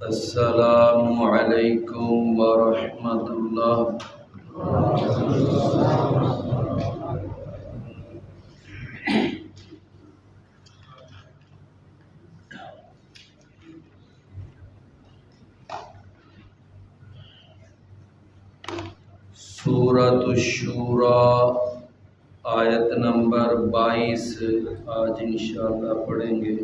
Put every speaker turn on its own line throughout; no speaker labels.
السلام علیکم ورحمۃ اللہ۔ سورۃ الشورى آیت نمبر 22 آج انشاءاللہ پڑھیں گے۔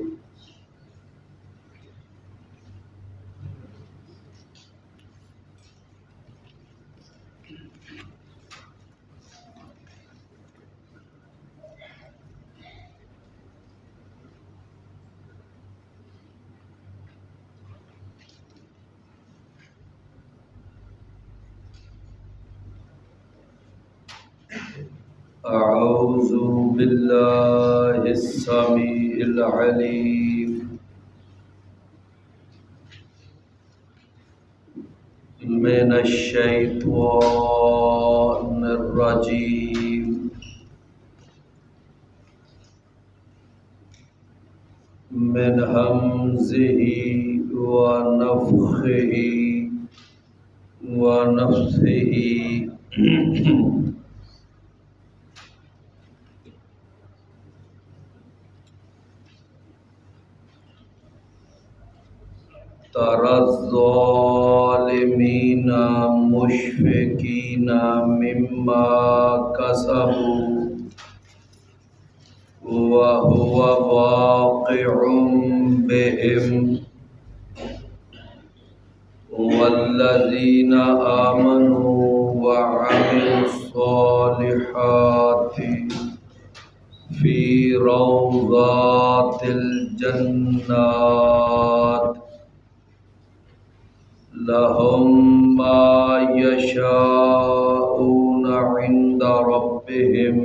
اعوذ باللہ السمیع العلیم من الشیطان الرجیم من همزه ونفخه ونفثه تری الظالمین مشفقین مما کسبوا وهو واقع بهم والذین آمنوا وعملوا الصالحات فی روضات الجنات لهم ما يشاءون عند ربهم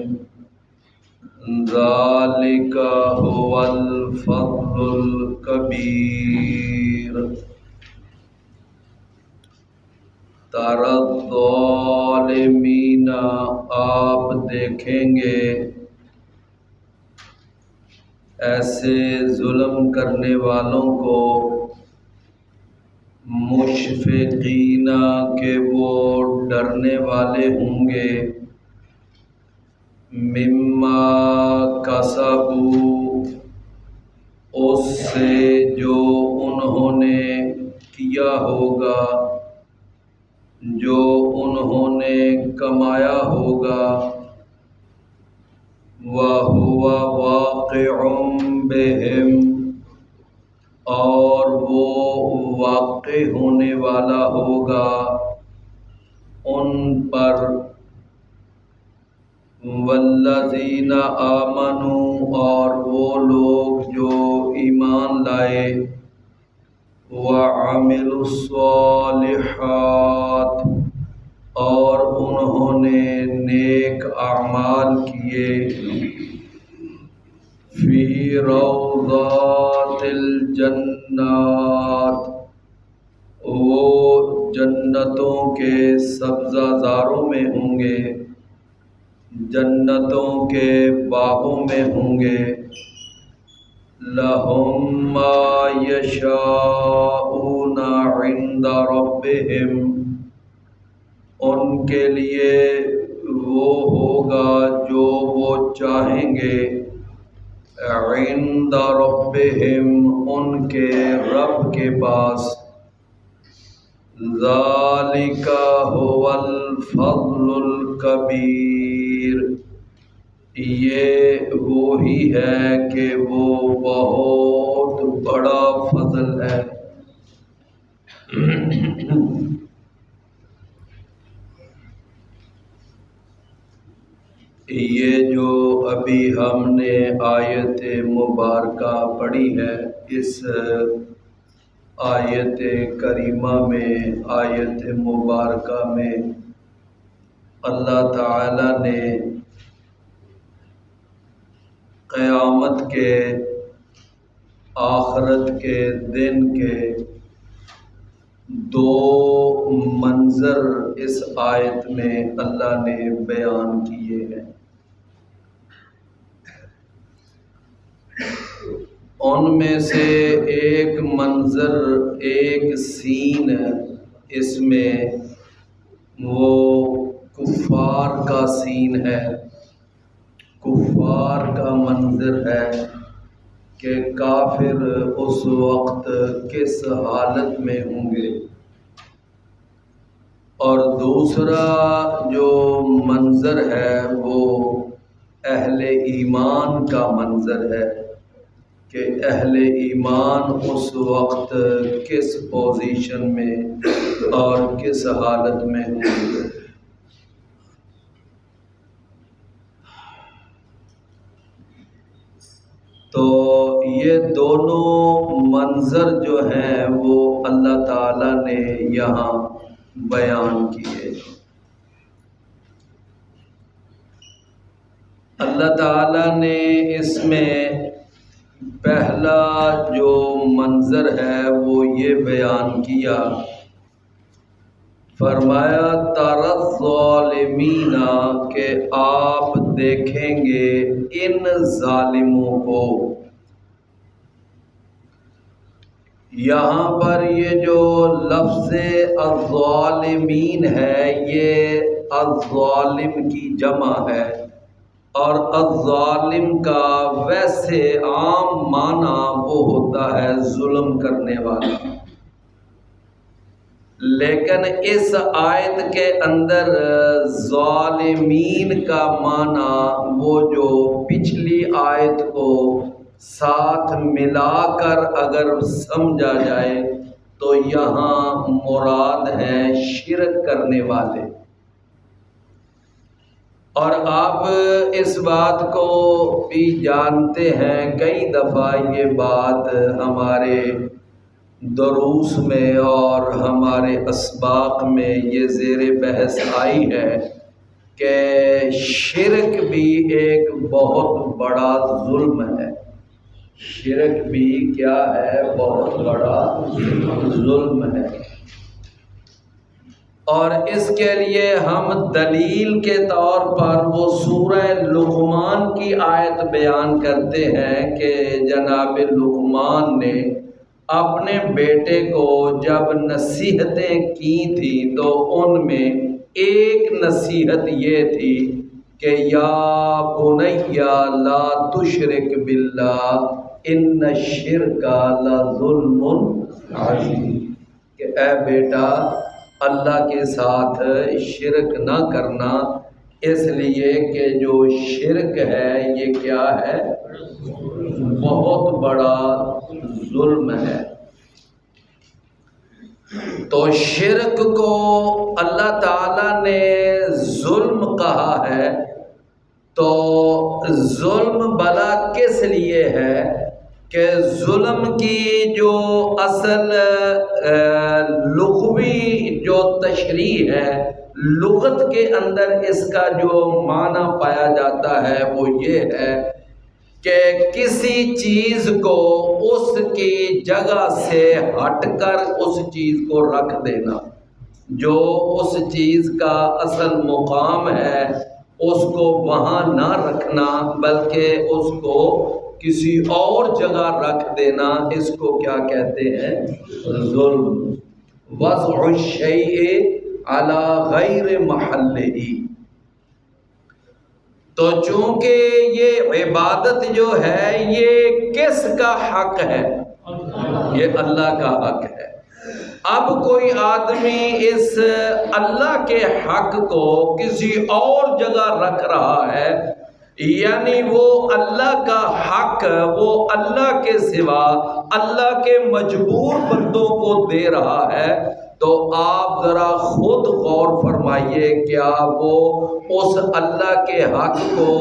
ذلك هو الفضل الكبير تری الظالمین آپ دیکھیں گے ایسے ظلم کرنے والوں کو مشفقین کہ وہ ڈرنے والے ہوں گے مما کسبوا اس سے جو انہوں نے کیا ہوگا، جو انہوں نے کمایا ہوگا، وَهُوَ وَاقِعٌ بِهِمْ اور وہ واقع ہونے والا ہوگا ان پر، والذین آمنوا اور وہ لوگ جو ایمان لائے، وعملوا الصالحات اور انہوں نے نیک اعمال کیے، فی روضات الجنات وہ جنتوں کے سبزہ زاروں میں ہوں گے، جنتوں کے باغوں میں ہوں گے، لَهُم مَّا يَشَاءُونَ عِندَ رَبِّهِمْ ان کے لیے وہ ہوگا جو وہ چاہیں گے، عند ربهم ان کے رب کے پاس، ذالک هو الفضل الکبیر یہ وہی ہے کہ وہ بہت بڑا فضل ہے۔ یہ جو ابھی ہم نے آیت مبارکہ پڑھی ہے، اس آیت کریمہ میں، آیت مبارکہ میں اللہ تعالی نے قیامت کے، آخرت کے دن کے دو منظر اس آیت میں اللہ نے بیان کیے ہیں۔ ان میں سے ایک منظر، ایک سین اس میں وہ کفار کا سین ہے، کفار کا منظر ہے کہ کافر اس وقت کس حالت میں ہوں گے، اور دوسرا جو منظر ہے وہ اہل ایمان کا منظر ہے کہ اہل ایمان اس وقت کس پوزیشن میں اور کس حالت میں ہوں گے۔ تو یہ دونوں منظر جو ہیں وہ اللہ تعالیٰ نے یہاں بیان کیے۔ اللہ تعالیٰ نے اس میں پہلا جو منظر ہے وہ یہ بیان کیا، فرمایا تَرَى الظَّالِمِينَ کہ آپ دیکھیں گے ان ظالموں کو۔ یہاں پر یہ جو لفظ الظالمین ہے یہ الظالم کی جمع ہے، اور الظالم کا ویسے عام معنی وہ ہوتا ہے ظلم کرنے والا، لیکن اس آیت کے اندر ظالمین کا معنی وہ جو پچھلی آیت کو ساتھ ملا کر اگر سمجھا جائے تو یہاں مراد ہیں شرک کرنے والے۔ اور آپ اس بات کو بھی جانتے ہیں، کئی دفعہ یہ بات ہمارے دروس میں اور ہمارے اسباق میں یہ زیر بحث آئی ہے کہ شرک بھی ایک بہت بڑا ظلم ہے۔ شرک بھی کیا ہے؟ بہت بڑا ظلم ہے۔ اور اس کے لیے ہم دلیل کے طور پر وہ سورہ لقمان کی آیت بیان کرتے ہیں کہ جناب لقمان نے اپنے بیٹے کو جب نصیحتیں کی تھیں تو ان میں ایک نصیحت یہ تھی کہ یا بنی لا تشرک باللہ ان الشرک لظلم عظیم، کہ اے بیٹا اللہ کے ساتھ شرک نہ کرنا، اس لیے کہ جو شرک ہے یہ کیا ہے؟ بہت بڑا ظلم ہے۔ تو شرک کو اللہ تعالیٰ نے ظلم کہا ہے، تو ظلم بلا کس لیے ہے کہ ظلم کی جو اصل لغوی جو تشریح ہے، لغت کے اندر اس کا جو معنی پایا جاتا ہے وہ یہ ہے کہ کسی چیز کو اس کی جگہ سے ہٹ کر اس چیز کو رکھ دینا، جو اس چیز کا اصل مقام ہے اس کو وہاں نہ رکھنا بلکہ اس کو کسی اور جگہ رکھ دینا، اس کو کیا کہتے ہیں؟ ظلم۔ وضع الشیء علی غیر محلہ۔ تو چونکہ یہ عبادت جو ہے یہ کس کا حق ہے؟ یہ اللہ کا حق ہے۔ اب کوئی آدمی اس اللہ کے حق کو کسی اور جگہ رکھ رہا ہے، یعنی وہ اللہ کا حق وہ اللہ کے سوا اللہ کے مجبور بندوں کو دے رہا ہے، تو آپ ذرا خود غور فرمائیے کیا وہ اس اللہ کے حق کو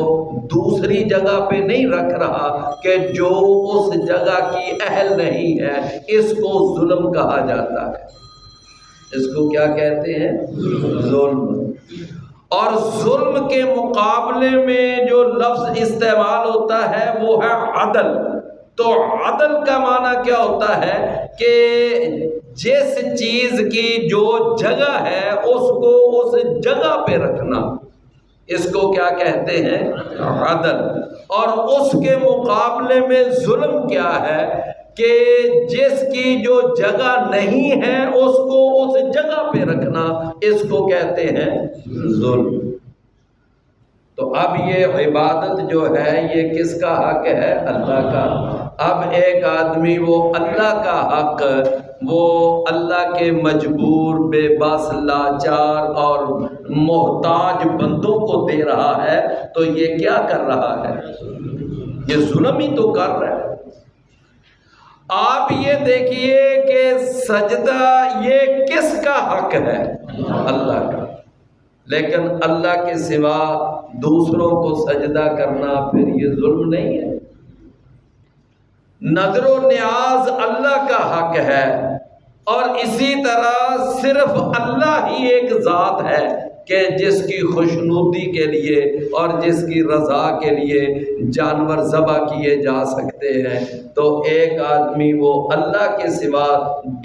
دوسری جگہ پہ نہیں رکھ رہا کہ جو اس جگہ کی اہل نہیں ہے، اس کو ظلم کہا جاتا ہے۔ اس کو کیا کہتے ہیں؟ ظلم۔ اور ظلم کے مقابلے میں جو لفظ استعمال ہوتا ہے وہ ہے عدل۔ تو عدل کا معنی کیا ہوتا ہے کہ جس چیز کی جو جگہ ہے اس کو اس جگہ پہ رکھنا۔ اس کو کیا کہتے ہیں؟ عدل۔ اور اس کے مقابلے میں ظلم کیا ہے کہ جس کی جو جگہ نہیں ہے اس کو اس جگہ پہ رکھنا، اس کو کہتے ہیں ظلم۔ تو اب یہ عبادت جو ہے یہ کس کا حق ہے؟ اللہ کا۔ اب ایک آدمی وہ اللہ کا حق وہ اللہ کے مجبور، بے بس، لاچار اور محتاج بندوں کو دے رہا ہے، تو یہ کیا کر رہا ہے؟ یہ ظلم ہی تو کر رہا ہے۔ آپ یہ دیکھیے کہ سجدہ یہ کس کا حق ہے؟ اللہ کا۔ لیکن اللہ کے سوا دوسروں کو سجدہ کرنا پھر یہ ظلم نہیں ہے؟ نظر و نیاز اللہ کا حق ہے، اور اسی طرح صرف اللہ ہی ایک ذات ہے کہ جس کی خوشنودی کے لیے اور جس کی رضا کے لیے جانور ذبح کیے جا سکتے ہیں۔ تو ایک آدمی وہ اللہ کے سوا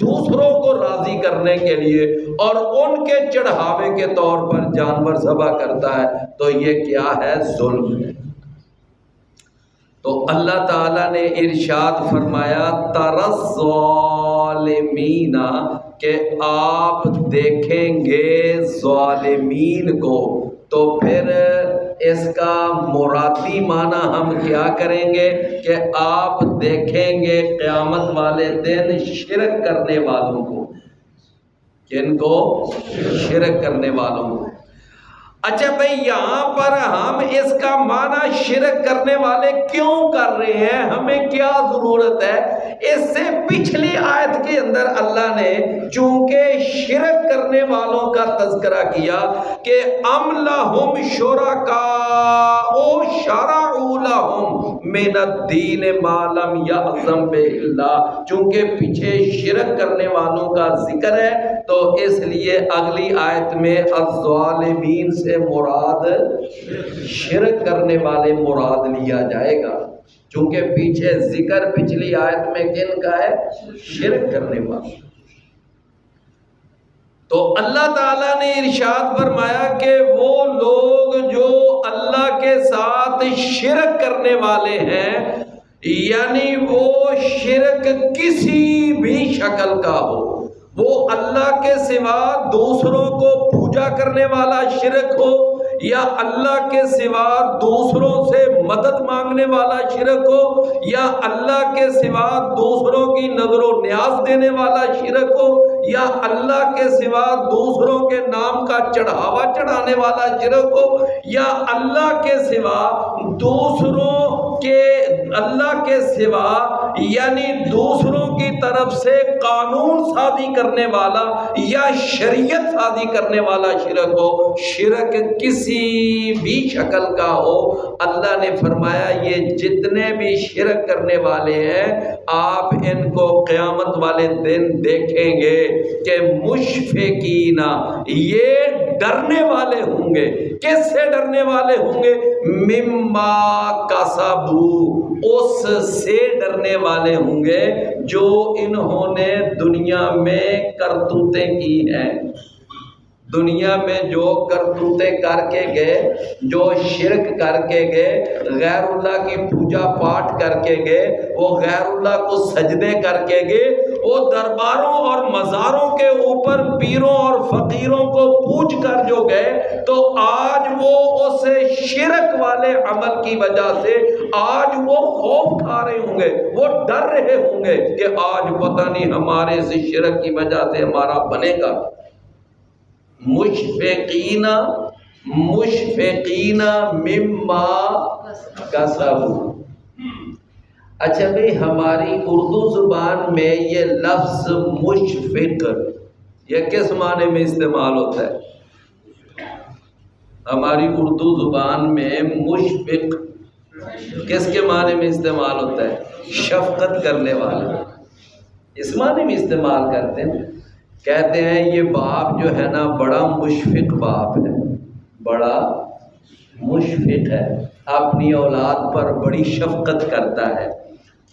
دوسروں کو راضی کرنے کے لیے اور ان کے چڑھاوے کے طور پر جانور ذبح کرتا ہے، تو یہ کیا ہے؟ ظلم ہے۔ تو اللہ تعالیٰ نے ارشاد فرمایا تَرَى الظَّالِمِينَ کہ آپ دیکھیں گے ظالمین کو۔ تو پھر اس کا مرادی معنی ہم کیا کریں گے کہ آپ دیکھیں گے قیامت والے دن شرک کرنے والوں کو۔ کن کو؟ شرک کرنے والوں کو۔ اچھا بھئی یہاں پر ہم اس کا معنی شرک کرنے والے کیوں کر رہے ہیں؟ ہمیں کیا ضرورت ہے؟ اس سے پچھلی آیت کے اندر اللہ نے چونکہ شرک کرنے والوں کا تذکرہ کیا کہ ام لہم شرکاء شرعوا لہم من الدین ما لم یأذن بہ اللہ، چونکہ پیچھے شرک کرنے والوں کا ذکر ہے تو اس لیے اگلی آیت میں الظالمین سے مراد شرک کرنے والے مراد لیا جائے گا، چونکہ پیچھے ذکر پچھلی آیت میں کن کا ہے؟ شرک کرنے والے۔ تو اللہ تعالیٰ نے ارشاد فرمایا کہ وہ لوگ جو اللہ کے ساتھ شرک کرنے والے ہیں، یعنی وہ شرک کسی بھی شکل کا ہو، وہ اللہ کے سوا دوسروں کو پوجا کرنے والا شرک ہو، یا اللہ کے سوا دوسروں سے مدد مانگنے والا شرک ہو، یا اللہ کے سوا دوسروں کی نظر و نیاز دینے والا شرک ہو، یا اللہ کے سوا دوسروں کے نام کا چڑھاوا چڑھانے والا شرک ہو، یا اللہ کے سوا دوسروں کے اللہ کے سوا یعنی دوسروں کی طرف سے قانون سازی کرنے والا یا شریعت سازی کرنے والا شرک ہو، شرک کسی بھی شکل کا ہو، اللہ نے فرمایا یہ جتنے بھی شرک کرنے والے ہیں آپ ان کو قیامت والے دن دیکھیں گے کہ مشفقین، یہ ڈرنے والے ہوں گے۔ کس سے ڈرنے والے ہوں گے؟ مما کسبوا، اس سے ڈرنے والے ہوں گے جو انہوں نے دنیا میں کرتوتیں کی ہیں۔ دنیا میں جو کرتوتیں کر کے گئے، جو شرک کر کے گئے، غیر اللہ کی پوجا پاٹ کر کے گئے، وہ غیر اللہ کو سجدے کر کے گئے، وہ درباروں اور مزاروں کے اوپر پیروں اور فقیروں کو پوج کر جو گئے، تو آج وہ اس شرک والے عمل کی وجہ سے آج وہ خوف کھا رہے ہوں گے، وہ ڈر رہے ہوں گے کہ آج پتہ نہیں ہمارے اس شرک کی وجہ سے ہمارا بنے گا۔ مشفقین مما کسبوا۔ اچھا بھئی ہماری اردو زبان میں یہ لفظ مشفق یہ کس معنی میں استعمال ہوتا ہے؟ ہماری اردو زبان میں مشفق کس کے معنی میں استعمال ہوتا ہے؟ شفقت کرنے والا، اس معنی میں استعمال کرتے ہیں۔ کہتے ہیں یہ باپ جو ہے نا بڑا مشفق باپ ہے، بڑا مشفق ہے، اپنی اولاد پر بڑی شفقت کرتا ہے۔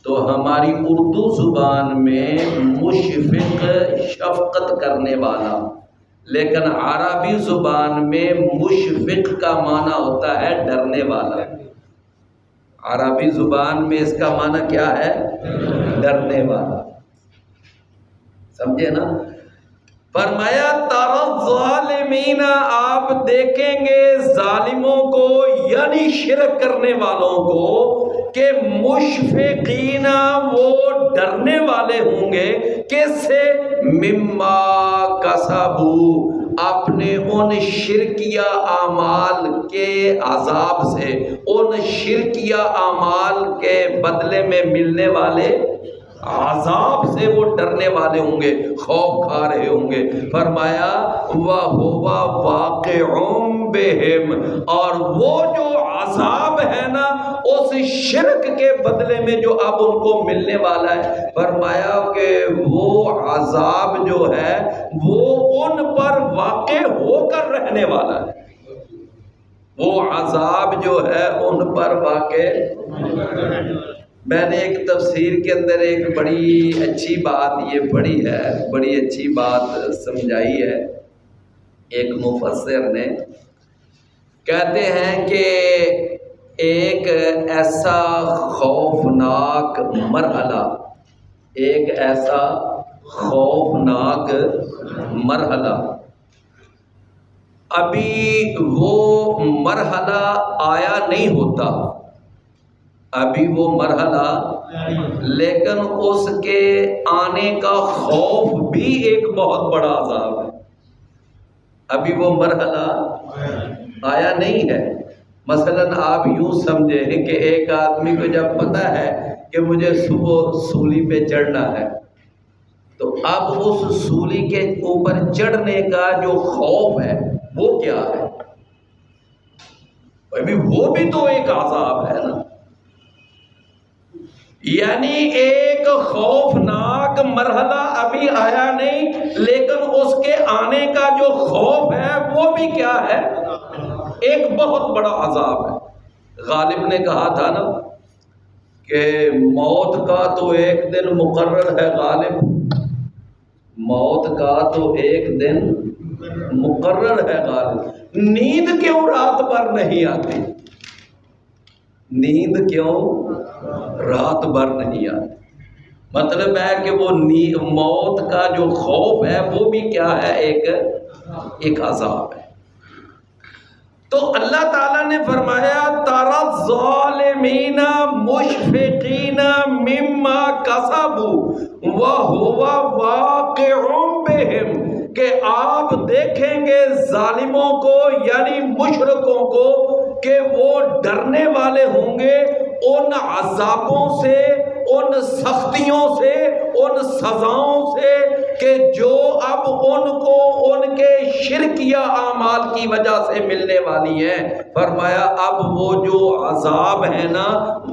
تو ہماری اردو زبان میں مشفق شفقت کرنے والا، لیکن عربی زبان میں مشفق کا معنی ہوتا ہے ڈرنے والا. عربی زبان میں اس کا معنی کیا ہے؟ ڈرنے والا. سمجھے نا؟ فرمایا تَرَى الظَّالِمِينَ، آپ دیکھیں گے ظالموں کو یعنی شرک کرنے والوں کو کہ مشفقین، وہ ڈرنے والے ہوں گے. کس سے؟ مما کسبوا، اپنے ان شرکیہ اعمال کے عذاب سے، ان شرکیہ اعمال کے بدلے میں ملنے والے عذاب سے وہ ڈرنے والے ہوں گے، خوف کھا رہے ہوں گے. فرمایا وَهُوَ وَاقِعٌ بِهِمْ، اور وہ جو عذاب ہے نا اس شرک کے بدلے میں جو اب ان کو ملنے والا ہے، فرمایا کہ وہ عذاب جو ہے وہ ان پر واقع ہو کر رہنے والا ہے. وہ عذاب جو ہے ان پر واقع. میں نے ایک تفسیر کے اندر ایک بڑی اچھی بات یہ پڑھی ہے، بڑی اچھی بات سمجھائی ہے. ایک مفسر نے کہتے ہیں کہ ایک ایسا خوفناک مرحلہ، ایک ایسا خوفناک مرحلہ، ابھی وہ مرحلہ آیا نہیں ہوتا، ابھی وہ مرحلہ، لیکن اس کے آنے کا خوف بھی ایک بہت بڑا عذاب ہے. ابھی وہ مرحلہ آیا نہیں ہے. مثلاً آپ یوں سمجھیں کہ ایک آدمی کو جب پتہ ہے کہ مجھے صبح سولی پہ چڑھنا ہے، تو اب اس سولی کے اوپر چڑھنے کا جو خوف ہے وہ کیا ہے؟ ابھی وہ بھی تو ایک عذاب ہے نا. یعنی ایک خوفناک مرحلہ ابھی آیا نہیں، لیکن اس کے آنے کا جو خوف ہے وہ بھی کیا ہے؟ ایک بہت بڑا عذاب ہے. غالب نے کہا تھا نا کہ موت کا تو ایک دن مقرر ہے غالب، موت کا تو ایک دن مقرر ہے غالب. نیند کیوں رات بھر نہیں آتی؟ نیند کیوں رات بھر نہیں آتی؟ مطلب ہے کہ وہ موت کا جو خوف ہے وہ بھی کیا ہے؟ ایک عذاب ہے. تو اللہ تعالیٰ نے فرمایا تَرَى الظَّالِمِينَ مُشْفِقِينَ مِمَّا كَسَبُوا وَهُوَ وَاقِعٌ بِهِمْ، کہ آپ دیکھیں گے ظالموں کو یعنی مشرکوں کو کہ وہ ڈرنے والے ہوں گے ان عذابوں سے، ان سختیوں سے، ان سزاؤں سے کہ جو اب ان کو ان کے شرکیہ اعمال کی وجہ سے ملنے والی ہیں. فرمایا اب وہ جو عذاب ہے نا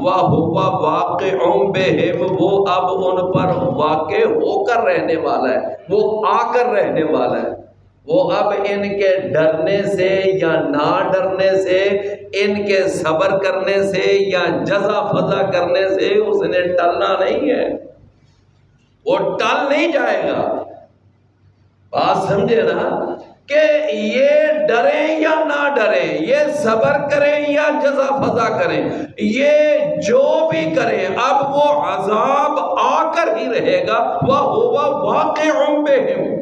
وَهُوَ وَاقِعٌ بِهِمْ، وہ اب ان پر واقع ہو کر رہنے والا ہے، وہ آ کر رہنے والا ہے. وہ اب ان کے ڈرنے سے یا نہ ڈرنے سے، ان کے صبر کرنے سے یا جزا فضا کرنے سے اس نے ٹلنا نہیں ہے، وہ ٹل نہیں جائے گا. بات سمجھے نا کہ یہ ڈریں یا نہ ڈریں، یہ صبر کریں یا جزا فضا کریں، یہ جو بھی کریں اب وہ عذاب آ کر ہی رہے گا. وَهُوَ وَاقِعٌ بِهِمْ،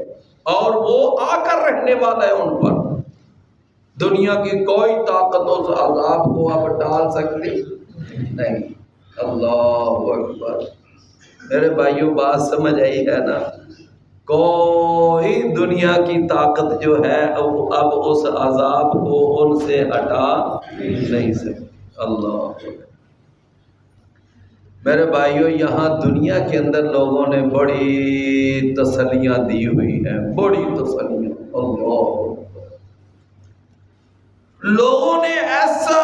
اور وہ آ کر رہنے والا ہے ان پر. دنیا کی کوئی طاقت اس عذاب کو اب ٹال سکتی نہیں. اللہ اکبر. میرے بھائیوں بات سمجھ آئی ہے نا؟ کوئی دنیا کی طاقت جو ہے اب اس عذاب کو ان سے ہٹا نہیں سکتی. اللہ اکبر. میرے بھائیوں یہاں دنیا کے اندر لوگوں نے بڑی تسلیاں دی ہوئی ہیں، بڑی تسلیاں. اللہ لوگوں نے ایسا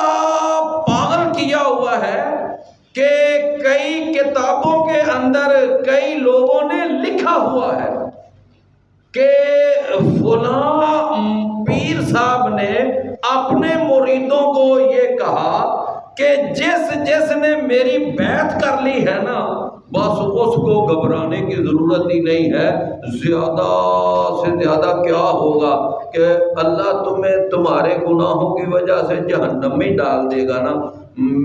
پاگل کیا ہوا ہے کہ کئی کتابوں کے اندر کئی لوگوں نے لکھا ہوا ہے کہ فلاں پیر صاحب نے اپنے مریدوں کو یہ کہا کہ جس نے میری بیعت کر لی ہے نا بس اس کو گھبرانے کی ضرورت ہی نہیں ہے۔ زیادہ سے زیادہ کیا ہوگا کہ اللہ تمہیں تمہارے گناہوں کی وجہ سے جہنم میں ڈال دے گا نا۔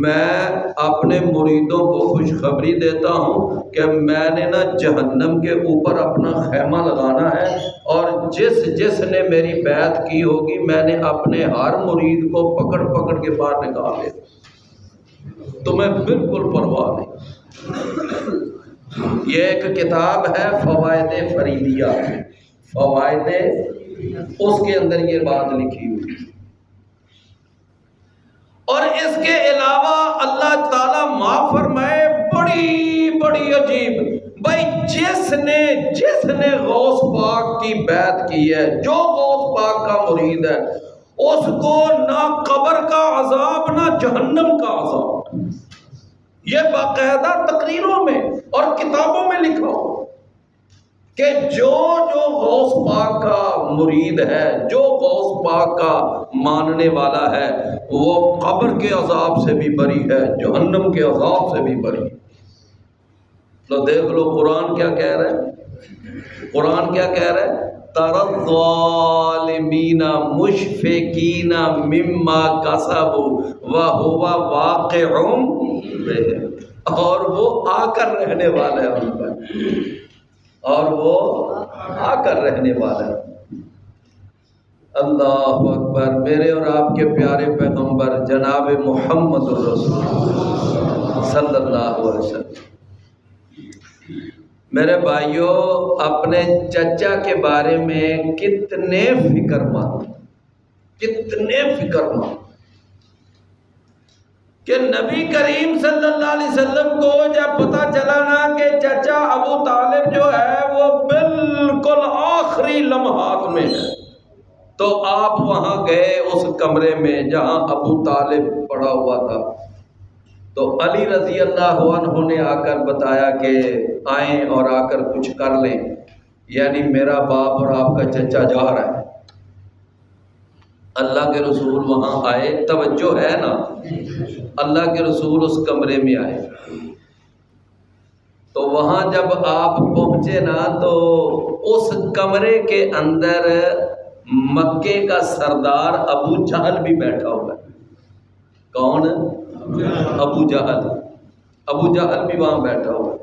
میں اپنے مریدوں کو خوشخبری دیتا ہوں کہ میں نے نا جہنم کے اوپر اپنا خیمہ لگانا ہے، اور جس نے میری بیعت کی ہوگی میں نے اپنے ہر مرید کو پکڑ پکڑ کے باہر نکال دے، تمہیں بالکل پرواہ نہیں۔ یہ ایک کتاب ہے فوائد فریدیہ، فوائد، اس کے اندر یہ بات لکھی ہوئی ہے۔ اور اس کے علاوہ اللہ تعالیٰ معاف فرمائے بڑی بڑی عجیب، بھائی جس نے غوث پاک کی بیعت کی ہے، جو غوث پاک کا مرید ہے، اس کو نہ قبر کا عذاب نہ جہنم کا عذاب۔ یہ باقاعدہ تقریروں میں اور کتابوں میں لکھا ہو کہ جو غوث پاک کا مرید ہے، جو غوث پاک کا ماننے والا ہے، وہ قبر کے عذاب سے بھی بری ہے، جہنم کے عذاب سے بھی بری ہے۔ تو دیکھ لو قرآن کیا کہہ رہا ہے، قرآن کیا کہہ رہا ہے، تَرَى الظَّالِمِينَ مُشْفِقِينَ مِمَّا كَسَبُوا وَهُوَ وَاقِعٌ بِهِمْ، اور وہ آ کر رہنے والا ہے ان پر، اور وہ آ کر رہنے والا ہے۔ اللہ اکبر۔ میرے اور آپ کے پیارے پیغمبر جناب محمد الرسول صلی اللہ علیہ وسلم، میرے بھائیوں، اپنے چچا کے بارے میں کتنے فکر مند، کتنے فکر مند کہ نبی کریم صلی اللہ علیہ وسلم کو جب پتہ چلا نا کہ چچا ابو طالب جو ہے وہ بالکل آخری لمحات میں ہے، تو آپ وہاں گئے اس کمرے میں جہاں ابو طالب پڑا ہوا تھا۔ تو علی رضی اللہ عنہ نے آ کر بتایا کہ آئیں اور آ کر کچھ کر لیں، یعنی میرا باپ اور آپ کا چچا جا رہا ہے۔ اللہ کے رسول وہاں آئے، توجہ ہے نا، اللہ کے رسول اس کمرے میں آئے، تو وہاں جب آپ پہنچے نا تو اس کمرے کے اندر مکے کا سردار ابو جہل بھی بیٹھا ہوا ہے۔ کون؟ ابو جہل، ابو جہل بھی وہاں بیٹھا ہوا ہے،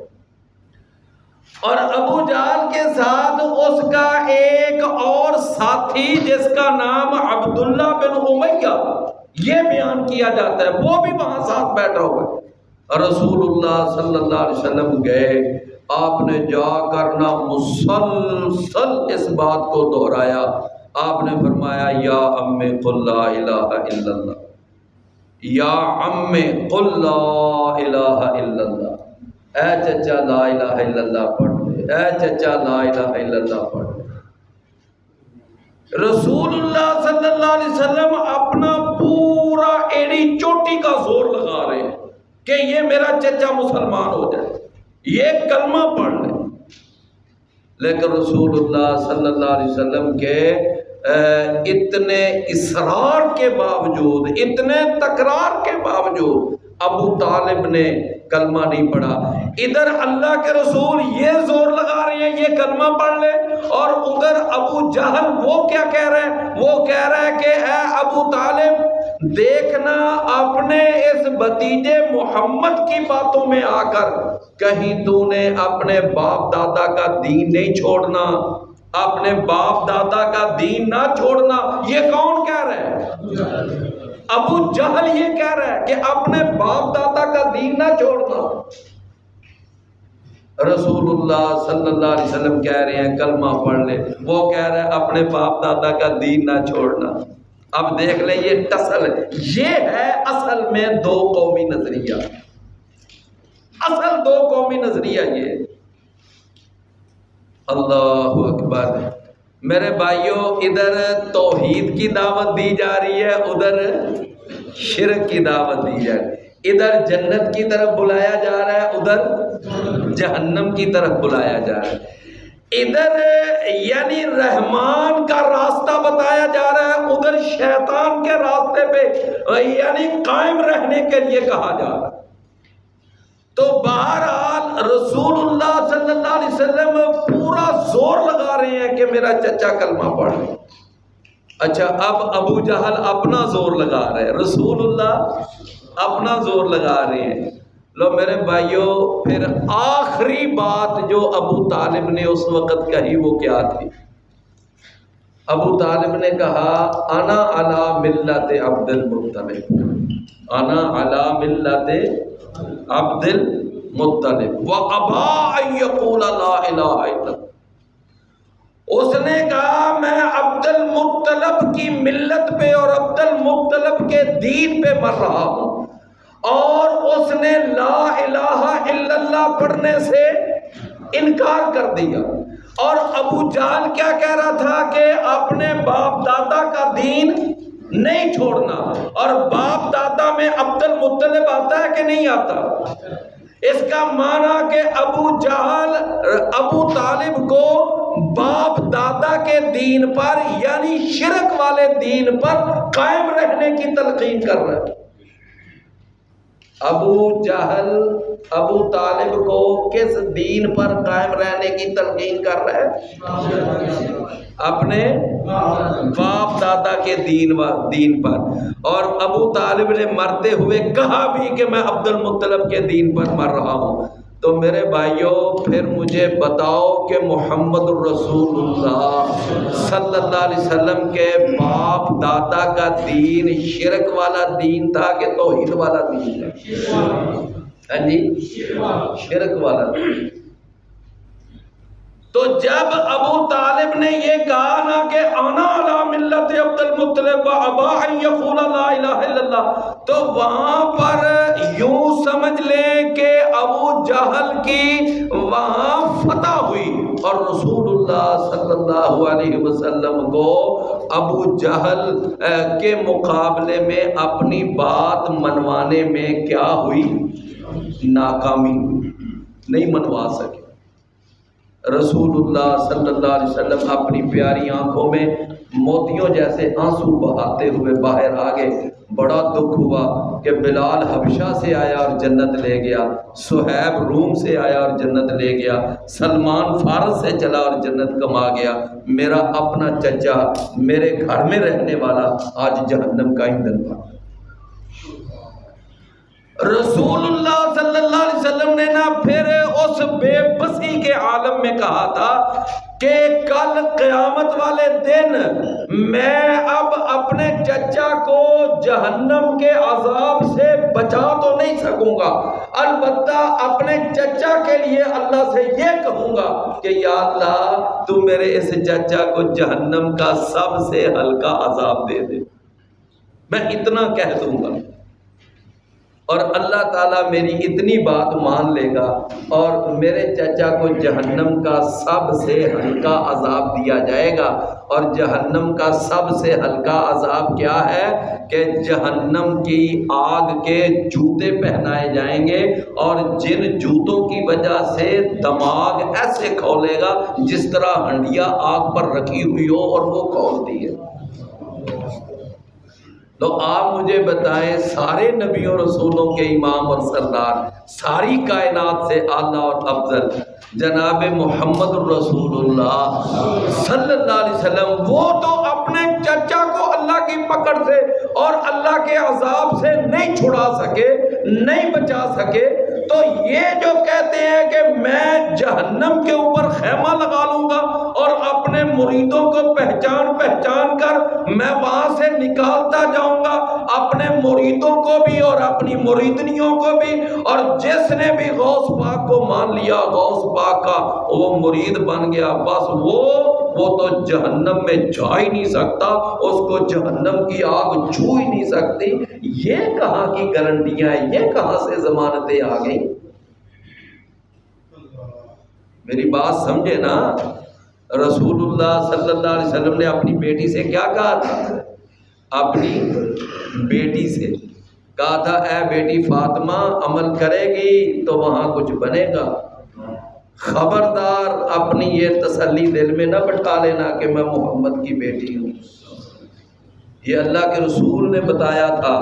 اور ابو جہل کے ساتھ اس کا ایک اور ساتھی جس کا نام عبداللہ بن امیہ، یہ بیان کیا جاتا ہے، وہ بھی وہاں ساتھ بیٹھا ہوا ہے۔ رسول اللہ صلی اللہ علیہ وسلم گئے، آپ نے جا کر نہ مسلسل اس بات کو دہرایا، آپ نے فرمایا یا ام قل لا الہ الا اللہ، یا عم قل لا الہ الا اللہ، اے چچا لا الہ الا اللہ پڑھ لے، اے چچا لا الہ الا اللہ پڑھ لے۔ رسول اللہ صلی اللہ علیہ وسلم اپنا پورا ایڑی چوٹی کا زور لگا رہے ہیں کہ یہ میرا چچا مسلمان ہو جائے، یہ کلمہ پڑھ لے، لیکن رسول اللہ صلی اللہ علیہ وسلم کے اتنے اصرار کے باوجود، اتنے تکرار کے باوجود ابو طالب نے کلمہ نہیں پڑھا۔ ادھر اللہ کے رسول یہ زور لگا رہے ہیں یہ کلمہ پڑھ لے، اور ادھر ابو جہل وہ کیا کہہ رہے ہیں، وہ کہہ رہا ہے کہ اے ابو طالب دیکھنا اپنے اس بھتیجے محمد کی باتوں میں آ کر کہیں تو نے اپنے باپ دادا کا دین نہیں چھوڑنا، اپنے باپ دادا کا دین نہ چھوڑنا۔ یہ کون کہہ رہا ہے؟ ابو جہل یہ کہہ رہا ہے کہ اپنے باپ دادا کا دین نہ چھوڑنا۔ رسول اللہ صلی اللہ علیہ وسلم کہہ رہے ہیں کلمہ پڑھ لے، وہ کہہ رہا ہے اپنے باپ دادا کا دین نہ چھوڑنا۔ اب دیکھ لیں یہ ٹسل ہے، یہ ہے اصل میں دو قومی نظریہ، اصل دو قومی نظریہ یہ۔ اللہ اکبر۔ میرے بھائیوں، ادھر توحید کی دعوت دی جا رہی ہے، ادھر شرک کی دعوت دی جا رہی ہے، ادھر جنت کی طرف بلایا جا رہا ہے، ادھر جہنم کی طرف بلایا جا رہا ہے۔ ادھر یعنی رحمان کا راستہ بتایا جا رہا ہے، ادھر شیطان کے راستے پہ یعنی قائم رہنے کے لیے کہا جا رہا ہے۔ تو بہرحال رسول ہیں کہ میرا چچا کلمہ پڑھ لے۔ اچھا اب ابو جہل اپنا زور لگا رہے ہیں، رسول اللہ اپنا زور لگا رہے ہیں۔ لو میرے بھائیوں، پھر آخری بات جو ابو طالب نے اس وقت کہی وہ کیا تھی؟ ابو طالب نے کہا انا علی ملت عبد المطلب، انا علی ملت عبد المطلب وابا ان یقول لا الہ الا اللہ۔ اس نے کہا میں عبد المطلب کی ملت پہ اور عبد المطلب کے دین پہ مر رہا ہوں، اور اس نے لا الہ الا اللہ پڑھنے سے انکار کر دیا۔ اور ابو جہل کیا کہہ رہا تھا کہ اپنے باپ دادا کا دین نہیں چھوڑنا، اور باپ دادا میں عبد المطلب آتا ہے کہ نہیں آتا؟ اس کا معنی کہ ابو جہل ابو طالب کو باپ دادا کے دین پر یعنی شرک والے دین پر قائم رہنے کی تلقین کر رہا ہے۔ ابو جہل ابو طالب کو کس دین پر قائم رہنے کی تلقین کر رہا ہے؟ اپنے باپ دادا کے دین پر۔ اور ابو طالب نے مرتے ہوئے کہا بھی کہ میں عبد المطلب کے دین پر مر رہا ہوں۔ تو میرے بھائیوں پھر مجھے بتاؤ کہ محمد رسول اللہ صلی اللہ علیہ وسلم کے باپ دادا کا دین شرک والا دین تھا کہ توحید والا دین ہے؟ ہاں جی، شرک والا دین۔ تو جب ابو طالب نے یہ کہا نا کہ انا علی ملت عبد المطلب وابا ان یقول لا الہ الا اللہ، تو وہاں پر یوں سمجھ لیں کہ ابو جہل کی وہاں فتح ہوئی، اور رسول اللہ صلی اللہ علیہ وسلم کو ابو جہل کے مقابلے میں اپنی بات منوانے میں کیا ہوئی؟ ناکامی ہوئی، نہیں منوا سکے۔ رسول اللہ صلی اللہ علیہ وسلم اپنی پیاری آنکھوں میں موتیوں جیسے آنسو بہاتے ہوئے باہر آ گئے۔ بڑا دکھ ہوا کہ بلال حبشہ سے آیا اور جنت لے گیا، صہیب روم سے آیا اور جنت لے گیا، سلمان فارس سے چلا اور جنت کما گیا، میرا اپنا چچا میرے گھر میں رہنے والا آج جہنم کا ایندھن بن۔ رسول اللہ صلی اللہ علیہ وسلم نے نا پھر اس بے بسی کے عالم میں کہا تھا کہ کل قیامت والے دن میں اب اپنے چچا کو جہنم کے عذاب سے بچا تو نہیں سکوں گا، البتہ اپنے چچا کے لیے اللہ سے یہ کہوں گا کہ یا اللہ تو میرے اس چچا کو جہنم کا سب سے ہلکا عذاب دے دے، میں اتنا کہہ دوں گا، اور اللہ تعالیٰ میری اتنی بات مان لے گا اور میرے چچا کو جہنم کا سب سے ہلکا عذاب دیا جائے گا۔ اور جہنم کا سب سے ہلکا عذاب کیا ہے کہ جہنم کی آگ کے جوتے پہنائے جائیں گے، اور جن جوتوں کی وجہ سے دماغ ایسے کھولے گا جس طرح ہنڈیا آگ پر رکھی ہوئی ہو اور وہ کھولتی ہے۔ تو آپ مجھے بتائیں، سارے نبیوں رسولوں کے امام اور سردار، ساری کائنات سے اعلیٰ اور افضل جناب محمد الرسول اللہ صلی اللہ علیہ وسلم، وہ تو اپنے چچا کو اللہ کی پکڑ سے اور اللہ کے عذاب سے نہیں چھڑا سکے، نہیں بچا سکے، تو یہ جو کہتے ہیں کہ میں جہنم کے اوپر خیمہ لگا لوں گا اور اپنے مریدوں کو پہچان پہچان کر میں وہاں سے نکالتا جاؤں گا، اپنے مریدوں کو بھی اور اپنی مریدنیوں کو بھی، اور جس نے بھی غوث پاک کو مان لیا غوث پاک کا وہ مرید بن گیا، بس وہ تو جہنم میں جا ہی نہیں سکتا، اس کو جہنم کی آگ چھو ہی نہیں سکتی۔ یہ کہاں کی گارنٹیاں ہیں، یہ کہاں سے ضمانتیں آ گئی؟ میری بات سمجھے نا، رسول اللہ صلی اللہ علیہ وسلم نے اپنی بیٹی سے کیا کہا تھا؟ اپنی بیٹی سے کہا تھا اے بیٹی فاطمہ عمل کرے گی تو وہاں کچھ بنے گا، خبردار اپنی یہ تسلی دل میں نہ بٹھا لینا کہ میں محمد کی بیٹی ہوں۔ یہ اللہ کے رسول نے بتایا تھا،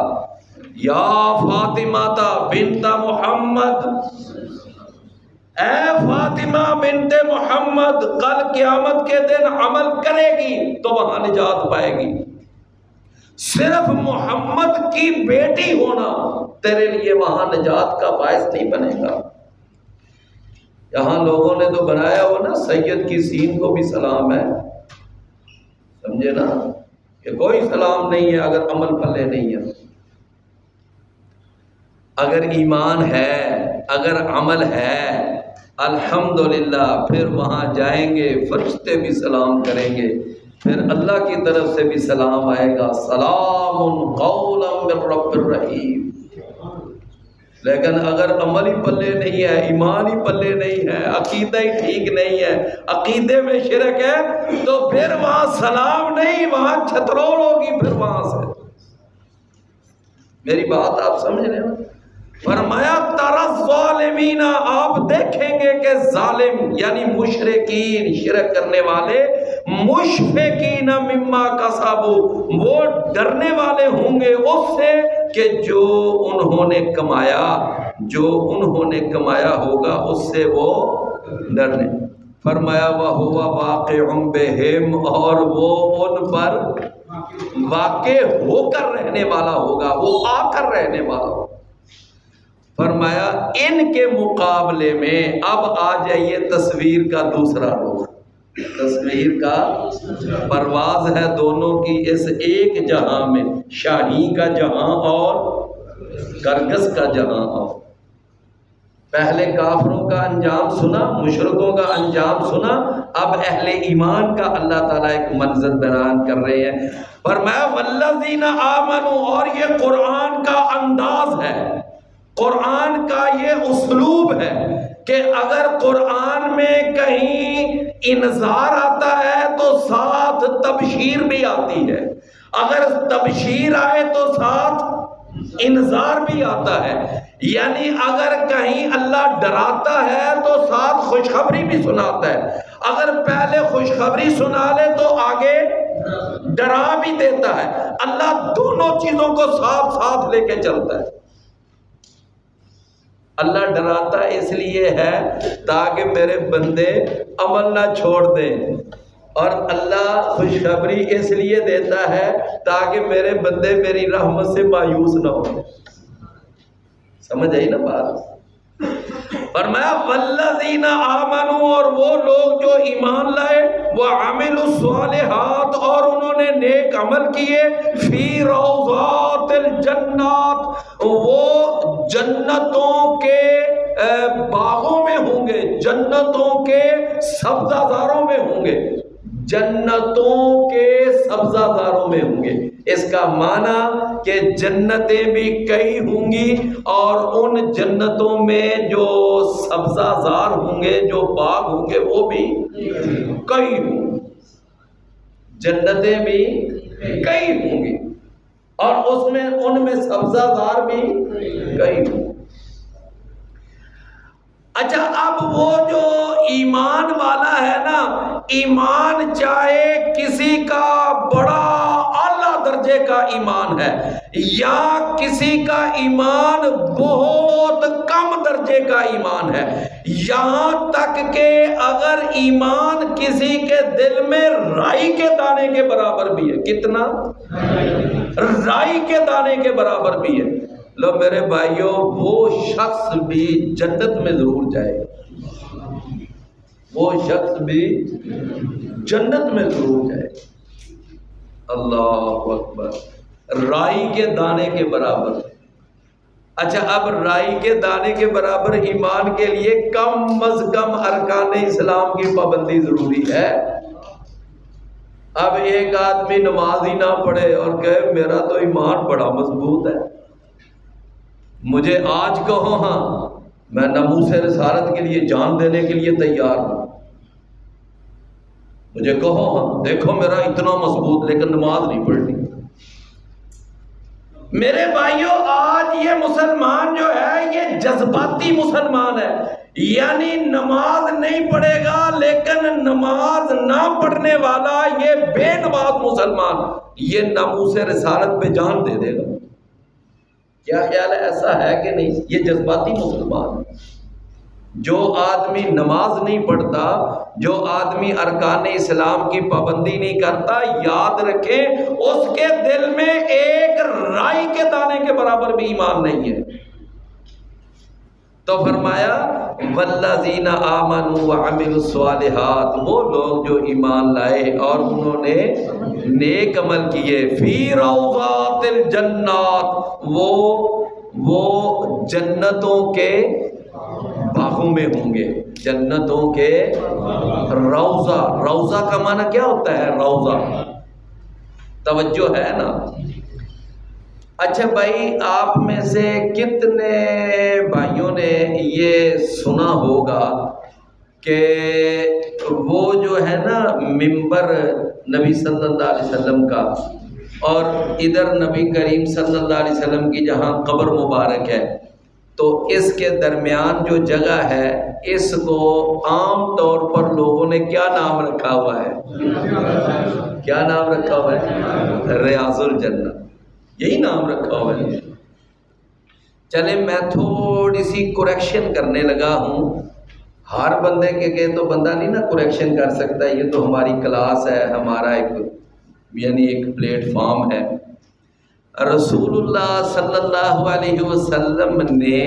یا فاطمہ بنت محمد، اے فاطمہ بنت محمد کل قیامت کے دن عمل کرے گی تو وہاں نجات پائے گی، صرف محمد کی بیٹی ہونا تیرے لیے وہاں نجات کا باعث نہیں بنے گا۔ یہاں لوگوں نے تو بنایا ہو نا سید کی سین کو بھی سلام ہے، سمجھے نا، کہ کوئی سلام نہیں ہے اگر عمل پلے نہیں ہے۔ اگر ایمان ہے، اگر عمل ہے، الحمدللہ، پھر وہاں جائیں گے فرشتے بھی سلام کریں گے، پھر اللہ کی طرف سے بھی سلام آئے گا، سلام قولا من رب الرحیم۔ لیکن اگر عمل ہی پلے نہیں ہے، ایمان ہی پلے نہیں ہے، عقیدہ ہی ٹھیک نہیں ہے، عقیدے میں شرک ہے، تو پھر وہاں سلام نہیں، وہاں چھترول ہوگی پھر وہاں سے۔ میری بات آپ سمجھ رہے ہو؟ فرمایا ترى الظالمین، آپ دیکھیں گے کہ ظالم یعنی مشرکین، شرک کرنے والے، مشفقین مما کسبوا، وہ ڈرنے والے ہوں گے اس سے کہ جو انہوں نے کمایا، جو انہوں نے کمایا ہوگا اس سے وہ ڈرنے۔ فرمایا وَهُوَ وَاقِعٌ بِهِمْ، اور وہ ان پر واقع ہو کر رہنے والا ہوگا، وہ آ کر رہنے والا ہوگا۔ فرمایا ان کے مقابلے میں اب آ جائیے تصویر کا دوسرا رخ، تصویر کا پرواز ہے دونوں کی اس ایک جہاں میں، شاہی کا جہاں اور کرگس کا جہاں۔ اور پہلے کافروں کا انجام سنا، مشرکوں کا انجام سنا، اب اہل ایمان کا اللہ تعالیٰ ایک منظر بیان کر رہے ہیں۔ فرمایا والذین آمنوا، اور یہ قرآن کا انداز ہے، قرآن کا یہ اسلوب ہے کہ اگر قرآن میں کہیں انذار آتا ہے تو ساتھ تبشیر بھی آتی ہے، اگر تبشیر آئے تو ساتھ انذار بھی آتا ہے، یعنی اگر کہیں اللہ ڈراتا ہے تو ساتھ خوشخبری بھی سناتا ہے، اگر پہلے خوشخبری سنا لے تو آگے ڈرا بھی دیتا ہے۔ اللہ دونوں چیزوں کو ساتھ ساتھ لے کے چلتا ہے۔ اللہ ڈراتا اس لیے ہے تاکہ میرے بندے عمل نہ چھوڑ دیں، اور اللہ خوشخبری اس لیے دیتا ہے تاکہ میرے بندے میری رحمت سے مایوس نہ ہو۔ سمجھ آئی نا بات؟ فرمایا والذین آمنوا، اور وہ لوگ جو ایمان لائے، وعملوا الصالحات، اور انہوں نے نیک عمل کیے، فی روضات الجنات، وہ جنتوں کے باغوں میں ہوں گے، جنتوں کے سبزہ زاروں میں ہوں گے، جنتوں کے سبزہ زاروں میں ہوں گے۔ اس کا معنی کہ جنتیں بھی کئی ہوں گی، اور ان جنتوں میں جو سبزہ زار ہوں گے، جو باغ ہوں گے، وہ بھی کئی ہوں گے، جنتیں بھی کئی ہوں گی، اور اس میں ان میں سبزہ زار بھی کئی ہوں گے۔ اچھا، اب وہ جو ایمان والا ہے نا، ایمان چاہے کسی کا بڑا اعلیٰ درجے کا ایمان ہے یا کسی کا ایمان بہت کم درجے کا ایمان ہے، یہاں تک کہ اگر ایمان کسی کے دل میں رائی کے دانے کے برابر بھی ہے، کتنا؟ رائی کے دانے کے برابر بھی ہے، لو میرے بھائیوں، وہ شخص بھی جنت میں ضرور جائے گا، وہ شخص بھی جنت میں ضرور جائے گا۔ اللہ اکبر، رائی کے دانے کے برابر۔ اچھا، اب رائی کے دانے کے برابر ایمان کے لیے کم از کم ارکان اسلام کی پابندی ضروری ہے۔ اب ایک آدمی نماز ہی نہ پڑھے اور کہے میرا تو ایمان بڑا مضبوط ہے، مجھے آج کہو ہاں میں ناموس رسالت کے لیے جان دینے کے لیے تیار ہوں، مجھے کہو ہاں دیکھو میرا اتنا مضبوط، لیکن نماز نہیں پڑھنی۔ میرے بھائیوں، آج یہ مسلمان جو ہے یہ جذباتی مسلمان ہے، یعنی نماز نہیں پڑھے گا لیکن نماز نہ پڑھنے والا یہ بے نماز مسلمان یہ ناموس رسالت پہ جان دے دے گا۔ کیا خیال ہے، ایسا ہے کہ نہیں؟ یہ جذباتی مسلمان ہے۔ جو آدمی نماز نہیں پڑھتا، جو آدمی ارکان اسلام کی پابندی نہیں کرتا، یاد رکھیں اس کے دل میں ایک رائی کے دانے کے برابر بھی ایمان نہیں ہے۔ تو فرمایا والذین آمنوا وعملوا الصالحات، وہ لوگ جو ایمان لائے اور انہوں نے نیک عمل کیے، فی روضات الجنات، وہ جنتوں کے باغوں میں ہوں گے، جنتوں کے روضہ۔ روضہ کا معنی کیا ہوتا ہے؟ روضہ، توجہ ہے نا؟ اچھا بھائی، آپ میں سے کتنے بھائیوں نے یہ سنا ہوگا کہ وہ جو ہے نا منبر نبی صلی اللہ علیہ وسلم کا، اور ادھر نبی کریم صلی اللہ علیہ وسلم کی جہاں قبر مبارک ہے، تو اس کے درمیان جو جگہ ہے اس کو عام طور پر لوگوں نے کیا نام رکھا ہوا ہے؟ کیا نام رکھا ہوا ہے؟ ریاض الجنہ، یہی نام رکھا ہوا ہے۔ چلے میں تھوڑی سی کریکشن کرنے لگا ہوں، ہر بندے کے تو بندہ نہیں نا کریکشن کر سکتا، یہ تو ہماری کلاس ہے، ہمارا ایک پلیٹ فارم ہے۔ رسول اللہ صلی اللہ علیہ وسلم نے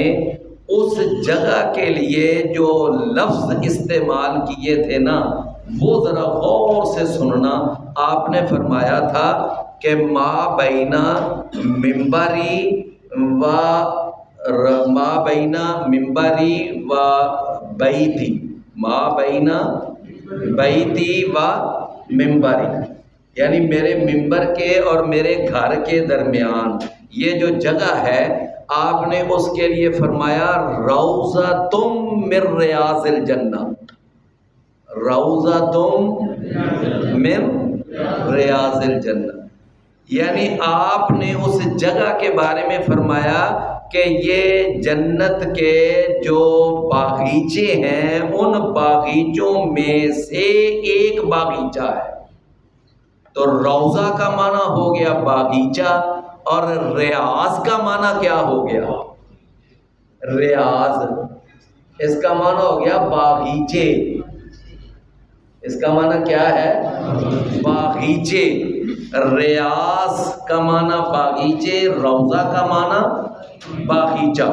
اس جگہ کے لیے جو لفظ استعمال کیے تھے نا، وہ ذرا غور سے سننا۔ آپ نے فرمایا تھا کہ ما بین ممبری و بیتی، ما بین بیتی و ممبری، یعنی میرے ممبر کے اور میرے گھر کے درمیان یہ جو جگہ ہے، آپ نے اس کے لیے فرمایا روضۃ من ریاض الجنہ، روضۃ من ریاض الجنہ، یعنی آپ نے اس جگہ کے بارے میں فرمایا کہ یہ جنت کے جو باغیچے ہیں ان باغیچوں میں سے ایک باغیچہ ہے۔ تو روضہ کا معنی ہو گیا باغیچہ، اور ریاض کا معنی کیا ہو گیا؟ ریاض، اس کا معنی ہو گیا باغیچے، اس کا معنی کیا ہے؟ باغیچے۔ ریاض کا معنی باغیچے، روضہ کا معنی باغیچہ۔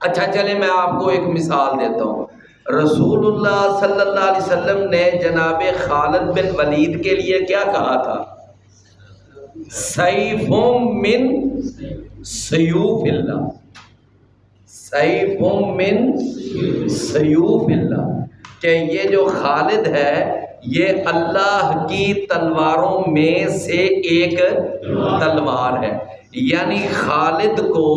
اچھا چلے میں آپ کو ایک مثال دیتا ہوں۔ رسول اللہ صلی اللہ علیہ وسلم نے جناب خالد بن ولید کے لیے کیا کہا تھا؟ سیف من سیوف اللہ، سیف من سیوف اللہ، کہ یہ جو خالد ہے یہ اللہ کی تلواروں میں سے ایک تلوار ہے۔ یعنی خالد کو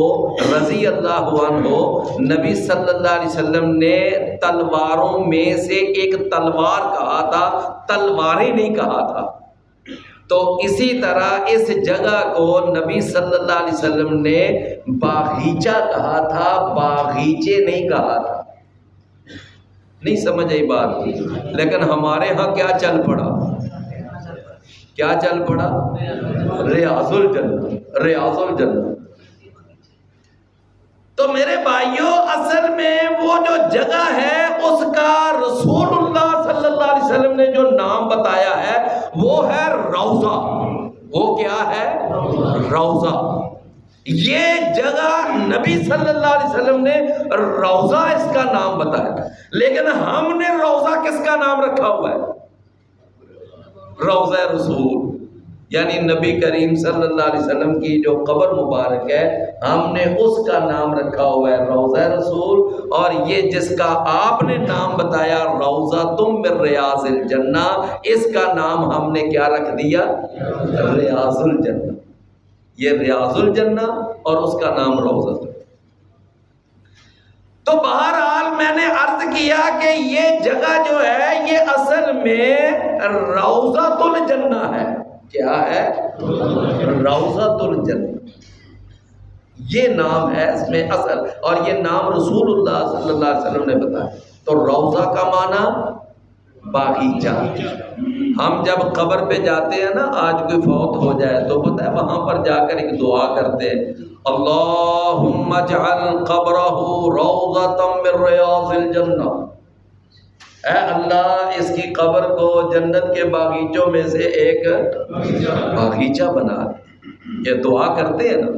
رضی اللہ عنہ نبی صلی اللہ علیہ وسلم نے تلواروں میں سے ایک تلوار کہا تھا، تلواریں نہیں کہا تھا۔ تو اسی طرح اس جگہ کو نبی صلی اللہ علیہ وسلم نے باغیچہ کہا تھا، باغیچے نہیں کہا تھا۔ نہیں سمجھ آئی بات؟ لیکن ہمارے ہاں کیا چل پڑا؟ کیا چل پڑا؟ ریاض الجنہ، ریاض الجنہ۔ تو میرے بھائیوں، اصل میں وہ جو جگہ ہے اس کا رسول اللہ صلی اللہ علیہ وسلم نے جو نام بتایا ہے وہ ہے روضہ۔ وہ کیا ہے؟ روضہ۔ یہ جگہ نبی صلی اللہ علیہ وسلم نے روضہ اس کا نام بتایا، لیکن ہم نے روضہ کس کا نام رکھا ہوا ہے؟ روضہ رسول، یعنی نبی کریم صلی اللہ علیہ وسلم کی جو قبر مبارک ہے ہم نے اس کا نام رکھا ہوا ہے روضہ رسول، اور یہ جس کا آپ نے نام بتایا روضۃ من ریاض الجنہ، اس کا نام ہم نے کیا رکھ دیا؟ ریاض الجنہ۔ یہ ریاض الجنہ اور اس کا نام روضہ۔ تو بہرحال میں نے عرض کیا کہ یہ جگہ جو ہے یہ اصل میں روضۃ الجنہ ہے۔ کیا ہے؟ روضۃ الجنہ، یہ نام ہے اس میں اصل، اور یہ نام رسول اللہ صلی اللہ علیہ وسلم نے بتایا۔ تو روضہ کا معنی باغیچہ۔ ہم جب قبر پہ جاتے ہیں نا، آج کوئی فوت ہو جائے تو پتہ ہے وہاں پر جا کر ایک دعا کرتے ہیں، اللہم اجعل قبرہ روضۃ من ریاض الجنہ، اے اللہ اس کی قبر کو جنت کے باغیچوں میں سے ایک باغیچہ بنا دے۔ یہ دعا کرتے ہیں نا۔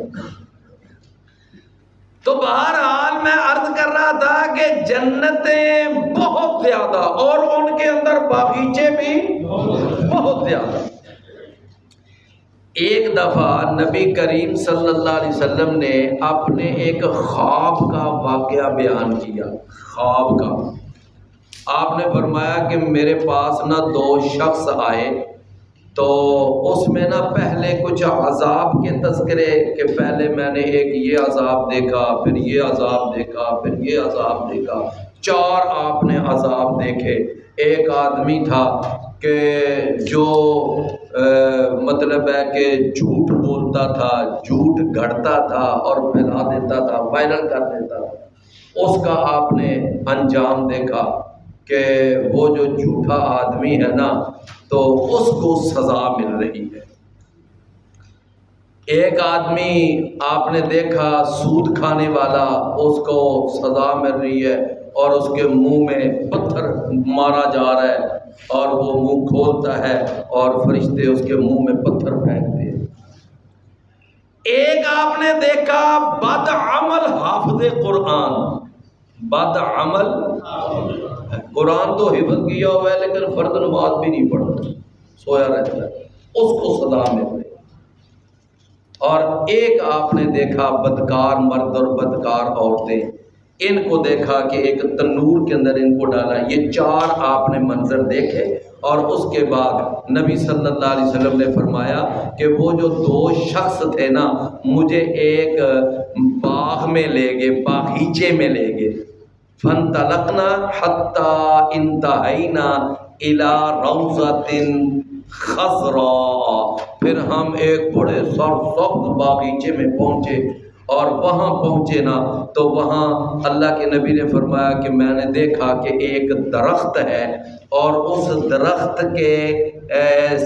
تو بہرحال میں عرض کر رہا تھا کہ جنتیں بہت زیادہ اور ان کے اندر باغیچے بھی بہت زیادہ۔ ایک دفعہ نبی کریم صلی اللہ علیہ وسلم نے اپنے ایک خواب کا واقعہ بیان کیا۔ خواب کا آپ نے فرمایا کہ میرے پاس نہ دو شخص آئے، تو اس میں نا پہلے کچھ عذاب کے تذکرے کہ پہلے میں نے ایک یہ عذاب دیکھا، پھر یہ عذاب دیکھا، پھر یہ عذاب دیکھا، 4 آپ نے عذاب دیکھے۔ ایک آدمی تھا کہ جو مطلب ہے کہ جھوٹ بولتا تھا، جھوٹ گھڑتا تھا اور پھیلا دیتا تھا، وائرل کر دیتا تھا۔ اس کا آپ نے انجام دیکھا کہ وہ جو جھوٹا آدمی ہے نا تو اس کو سزا مل رہی ہے۔ ایک آدمی آپ نے دیکھا سود کھانے والا، اس کو سزا مل رہی ہے اور اس کے منہ میں پتھر مارا جا رہا ہے اور وہ منہ کھولتا ہے اور فرشتے اس کے منہ میں پتھر پھینکتے ہیں۔ ایک آپ نے دیکھا بد عمل حافظ قرآن، بد عمل قرآن تو حفظ کیا ہوا ہے لیکن فرض نماز بھی نہیں پڑھتا، سویا رہتا ہے، اس کو سزا مل رہی۔ اور ایک آپ نے دیکھا بدکار مرد اور بدکار عورتیں، ان کو دیکھا کہ ایک تنور کے اندر ان کو ڈالا۔ یہ 4 آپ نے منظر دیکھے اور اس کے بعد نبی صلی اللہ علیہ وسلم نے فرمایا کہ وہ جو 2 شخص تھے نا مجھے ایک باغ میں لے گئے، باغیچے میں لے گئے۔ فانطلقنا حتی انتہینا الی روضۃ خضراء، پھر ہم ایک بڑے سرسبز باغیچے میں پہنچے اور وہاں پہنچے نا تو وہاں اللہ کے نبی نے فرمایا کہ میں نے دیکھا کہ ایک درخت ہے اور اس درخت کے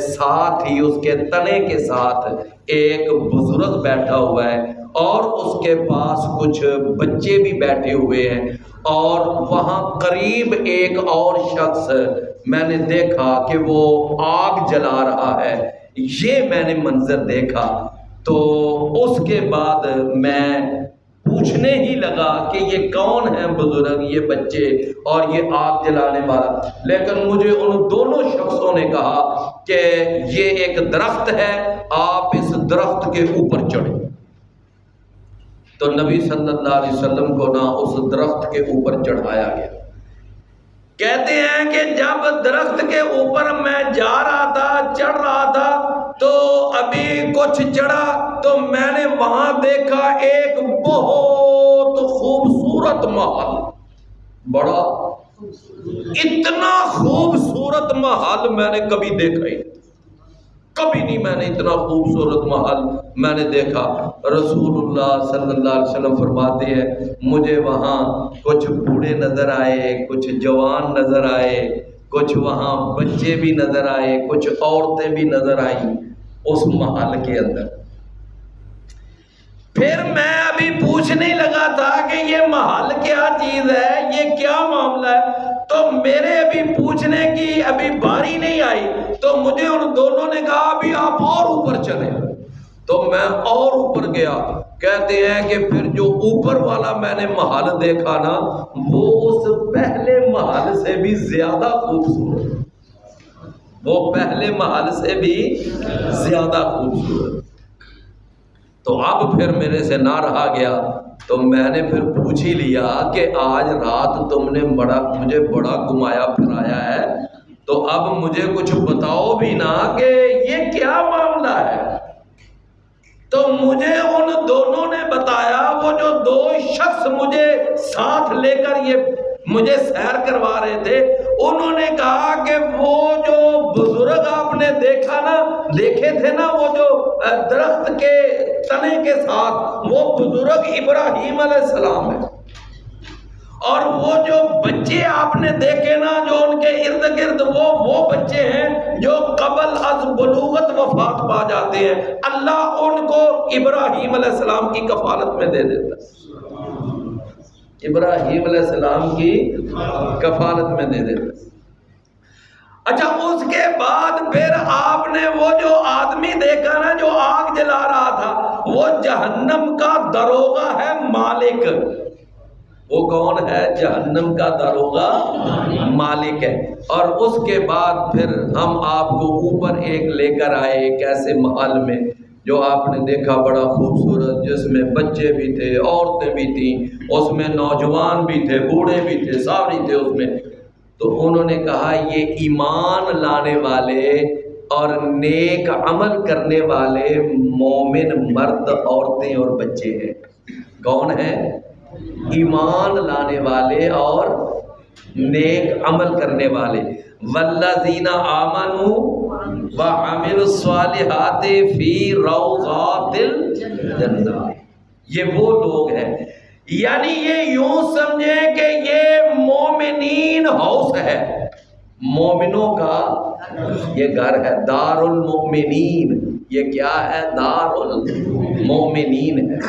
ساتھ ہی اس کے تنے کے ساتھ ایک بزرگ بیٹھا ہوا ہے اور اس کے پاس کچھ بچے بھی بیٹھے ہوئے ہیں، اور وہاں قریب ایک اور شخص میں نے دیکھا کہ وہ آگ جلا رہا ہے۔ یہ میں نے منظر دیکھا تو اس کے بعد میں پوچھنے ہی لگا کہ یہ کون ہے بزرگ، یہ بچے اور یہ آگ جلانے والا، لیکن مجھے ان دونوں شخصوں نے کہا کہ یہ ایک درخت ہے، آپ اس درخت کے اوپر چڑھیں۔ تو نبی صلی اللہ علیہ وسلم کو نا اس درخت کے اوپر چڑھایا گیا۔ کہتے ہیں کہ جب درخت کے اوپر میں جا رہا تھا، چڑھ رہا تھا، تو ابھی کچھ چڑھا تو میں نے وہاں دیکھا ایک بہت خوبصورت محل، بڑا اتنا خوبصورت محل میں نے کبھی دیکھا ہی، کبھی نہیں میں نے اتنا خوبصورت محل میں نے دیکھا۔ رسول اللہ صلی اللہ علیہ وسلم فرماتے ہیں مجھے وہاں کچھ بوڑھے نظر آئے، کچھ جوان نظر آئے، کچھ وہاں بچے بھی نظر آئے، کچھ عورتیں بھی نظر آئیں اس محل کے اندر۔ پھر میں ابھی پوچھنے لگا تھا کہ یہ محل کیا چیز ہے، یہ کیا معاملہ ہے، تو میرے ابھی پوچھنے کی ابھی باری نہیں آئی تو مجھے ان دونوں نے کہا ابھی آپ اور اوپر چلیں، تو میں اور اوپر گیا۔ کہتے ہیں کہ پھر جو اوپر والا میں نے محل دیکھا نا وہ اس پہلے محل سے بھی زیادہ خوبصورت، وہ پہلے محل سے بھی زیادہ خوبصورت۔ تو اب پھر میرے سے نہ رہا گیا تو میں نے پھر پوچھ ہی لیا کہ آج رات تم نے مجھے بڑا گھمایا پھرایا ہے، تو اب مجھے کچھ بتاؤ بھی نا کہ یہ کیا معاملہ ہے۔ تو مجھے ان دونوں نے بتایا، وہ جو 2 شخص مجھے ساتھ لے کر یہ مجھے سیر کروا رہے تھے، انہوں نے کہا کہ وہ جو بزرگ آپ نے دیکھے تھے نا وہ جو درخت کے تنے کے ساتھ، وہ بزرگ ابراہیم علیہ السلام ہے، اور وہ جو بچے آپ نے دیکھے نا جو ان کے ارد گرد وہ بچے ہیں جو قبل از بلوغت وفات پا جاتے ہیں، اللہ ان کو ابراہیم علیہ السلام کی کفالت میں دے دیتا ہے، ابراہیم علیہ السلام کی کفالت میں دے دیتا ہے۔ اچھا اس کے بعد پھر آپ نے وہ جو آدمی دیکھا نا جو آگ جلا رہا تھا، وہ جہنم کا دروغہ ہے مالک۔ وہ کون ہے؟ جہنم کا دروغہ مالک ہے۔ اور اس کے بعد پھر ہم آپ کو اوپر ایک لے کر آئے ایک ایسے محل میں جو آپ نے دیکھا بڑا خوبصورت، جس میں بچے بھی تھے، عورتیں بھی تھیں، اس میں نوجوان بھی تھے، بوڑھے بھی تھے، سارے تھے اس میں۔ تو انہوں نے کہا یہ ایمان لانے والے اور نیک عمل کرنے والے مومن مرد، عورتیں اور بچے ہیں۔ کون ہیں؟ ایمان لانے والے اور نیک عمل کرنے والے۔ والذین آمنوا وعملوا الصالحات فی روضات الجنات، یہ وہ لوگ ہیں، یعنی یہ یوں سمجھیں کہ یہ مومنین ہاؤس ہے، مومنوں کا یہ گھر ہے، دار المؤمنین۔ یہ کیا ہے؟ دار المؤمنین ہے۔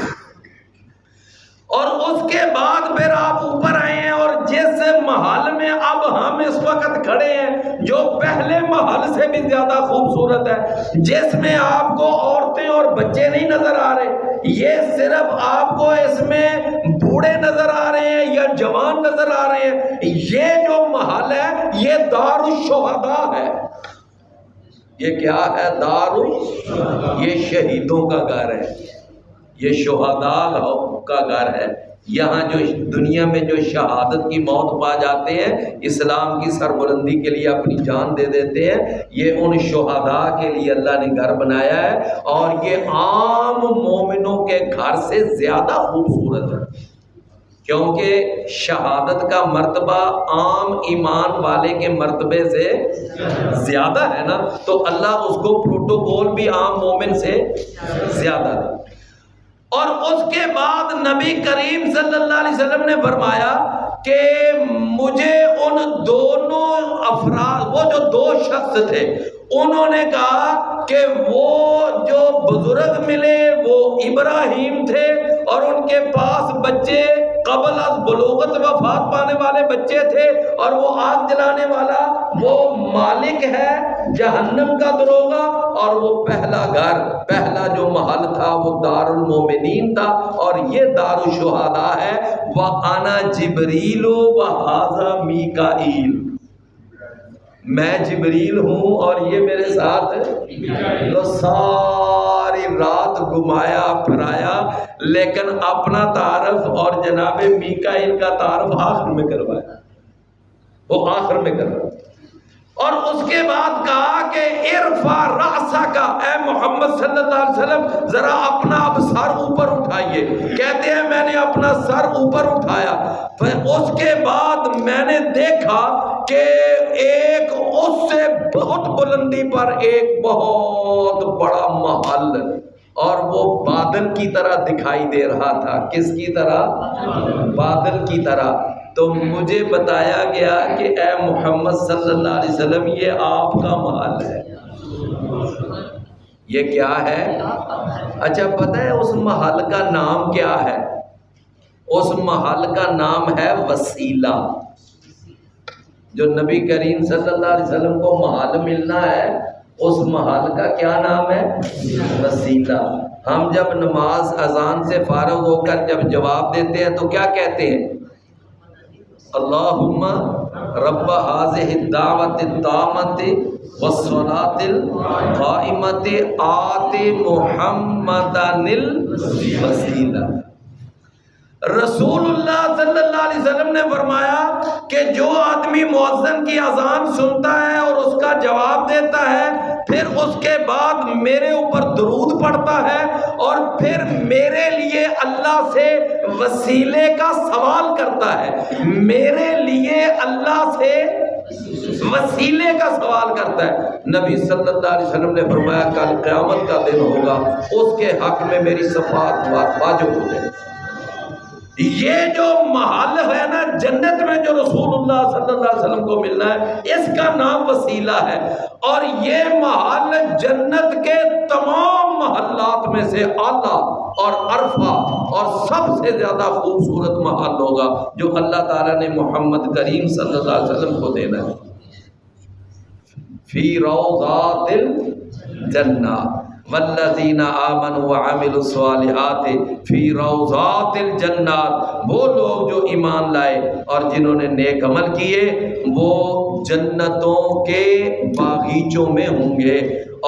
اور اس کے بعد پھر آپ اوپر آئے ہیں، اور جس محل میں اب ہم اس وقت کھڑے ہیں جو پہلے محل سے بھی زیادہ خوبصورت ہے، جس میں آپ کو عورتیں اور بچے نہیں نظر آ رہے، یہ صرف آپ کو اس میں بوڑھے نظر آ رہے ہیں یا جوان نظر آ رہے ہیں۔ یہ جو محل ہے یہ دار الشہداء ہے۔ یہ کیا ہے؟ یہ شہیدوں کا گھر ہے، یہ شہداء کا گھر ہے۔ یہاں جو دنیا میں جو شہادت کی موت پا جاتے ہیں، اسلام کی سربلندی کے لیے اپنی جان دے دیتے ہیں، یہ ان شہداء کے لیے اللہ نے گھر بنایا ہے، اور یہ عام مومنوں کے گھر سے زیادہ خوبصورت ہے، کیونکہ شہادت کا مرتبہ عام ایمان والے کے مرتبے سے زیادہ ہے نا، تو اللہ اس کو پروٹوکول بھی عام مومن سے زیادہ ہے۔ اور اس کے بعد نبی کریم صلی اللہ علیہ وسلم نے فرمایا کہ مجھے ان دونوں افراد، وہ جو دو شخص تھے، انہوں نے کہا کہ وہ جو بزرگ ملے وہ ابراہیم تھے، اور ان کے پاس بچے قبل از بلوغت وفات پانے والے بچے تھے، اور وہ آگ جلانے والا وہ مالک ہے جہنم کا دروغہ، اور وہ پہلا گھر، پہلا جو محل تھا وہ دار المومنین تھا، اور یہ دار الشہداء ہے۔ وَأَنَا جِبْرِيلُ وَهَذَا مِيكَائِيلُ، میں جبریل ہوں اور یہ میرے ساتھ تو ساری رات گھمایا پھرایا، لیکن اپنا تعارف اور جناب میکائیل کا تعارف آخر میں کروایا، وہ آخر میں کروایا۔ اور اس کے بعد کہا کہ ارفع رأسک، اے محمد صلی اللہ علیہ وسلم ذرا اپنا اب سر اوپر اٹھائیے۔ کہتے ہیں میں نے اپنا سر اوپر اٹھایا، پھر اس کے بعد میں نے دیکھا کہ ایک اس سے بہت بلندی پر ایک بہت بڑا محل، اور وہ بادل کی طرح دکھائی دے رہا تھا۔ کس کی طرح؟ بادل کی طرح۔ تو مجھے بتایا گیا کہ اے محمد صلی اللہ علیہ وسلم یہ آپ کا محل ہے۔ یہ کیا ہے؟ اچھا پتہ ہے اس محل کا نام کیا ہے؟ اس محل کا نام ہے وسیلہ۔ جو نبی کریم صلی اللہ علیہ وسلم کو محل ملنا ہے، اس محل کا کیا نام ہے؟ وسیلہ۔ ہم جب نماز اذان سے فارغ ہو کر جب جواب دیتے ہیں تو کیا کہتے ہیں؟ اللہم رب ہذہ الدعوۃ التامۃ والصلاۃ القائمۃ آت محمدا الوسیلہ۔ رسول اللہ صلی اللہ علیہ وسلم نے فرمایا کہ جو آدمی مؤذن کی اذان سنتا ہے اور اس کا جواب دیتا ہے، پھر اس کے بعد میرے اوپر درود پڑھتا ہے، اور پھر میرے لیے اللہ سے وسیلے کا سوال کرتا ہے، میرے لیے اللہ سے وسیلے کا سوال کرتا ہے، نبی صلی اللہ علیہ وسلم نے فرمایا کل قیامت کا دن ہوگا، اس کے حق میں میری شفاعت واجب ہو جائے۔ یہ جو محل ہے نا جنت میں جو رسول اللہ صلی اللہ علیہ وسلم کو ملنا ہے، اس کا نام وسیلہ ہے، اور یہ محل جنت کے تمام محلات میں سے اعلیٰ اور عرفہ اور سب سے زیادہ خوبصورت محل ہوگا جو اللہ تعالیٰ نے محمد کریم صلی اللہ علیہ وسلم کو دینا ہے۔ فی روضات الجنہ والذین آمنوا وعملوا الصالحات فی روضات الجنات، وہ لوگ جو ایمان لائے اور جنہوں نے نیک عمل کیے وہ جنتوں کے باغیچوں میں ہوں گے،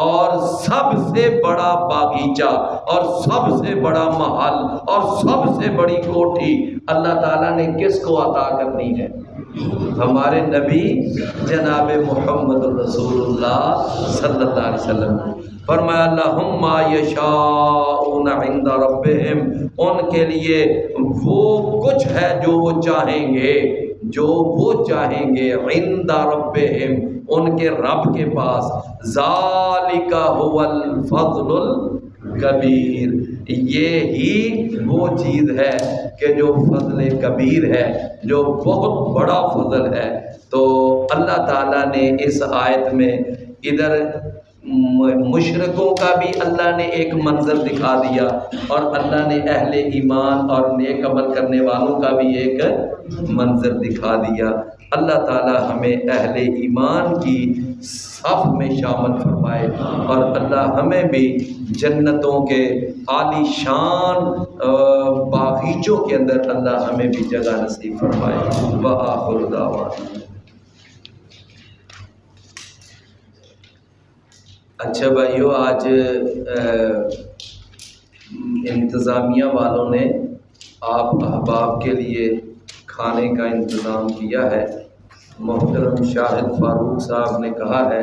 اور سب سے بڑا باغیچہ اور سب سے بڑا محل اور سب سے بڑی کوٹھی اللہ تعالیٰ نے کس کو عطا کرنی ہے؟ ہمارے نبی جناب محمد رسول اللہ صلی اللہ علیہ وسلم۔ فرمایا لہم ما یشاءون عند ربہم، ان کے لیے وہ کچھ ہے جو وہ چاہیں گے، جو وہ چاہیں گے، عند ربہم، ان کے رب کے پاس، ذالک هو الفضل الکبیر، یہی وہ چیز ہے کہ جو فضل کبیر ہے، جو بہت بڑا فضل ہے۔ تو اللہ تعالیٰ نے اس آیت میں ادھر مشرکوں کا بھی اللہ نے ایک منظر دکھا دیا، اور اللہ نے اہل ایمان اور نیک عمل کرنے والوں کا بھی ایک منظر دکھا دیا۔ اللہ تعالیٰ ہمیں اہل ایمان کی صف میں شامل فرمائے، اور اللہ ہمیں بھی جنتوں کے عالی شان باغیچوں کے اندر اللہ ہمیں بھی جگہ نصیب فرمائے۔ وآخر دعوانا۔ اچھا بھائیو، آج انتظامیہ والوں نے آپ احباب کے لیے کھانے کا انتظام کیا ہے۔ محترم شاہد فاروق صاحب نے کہا ہے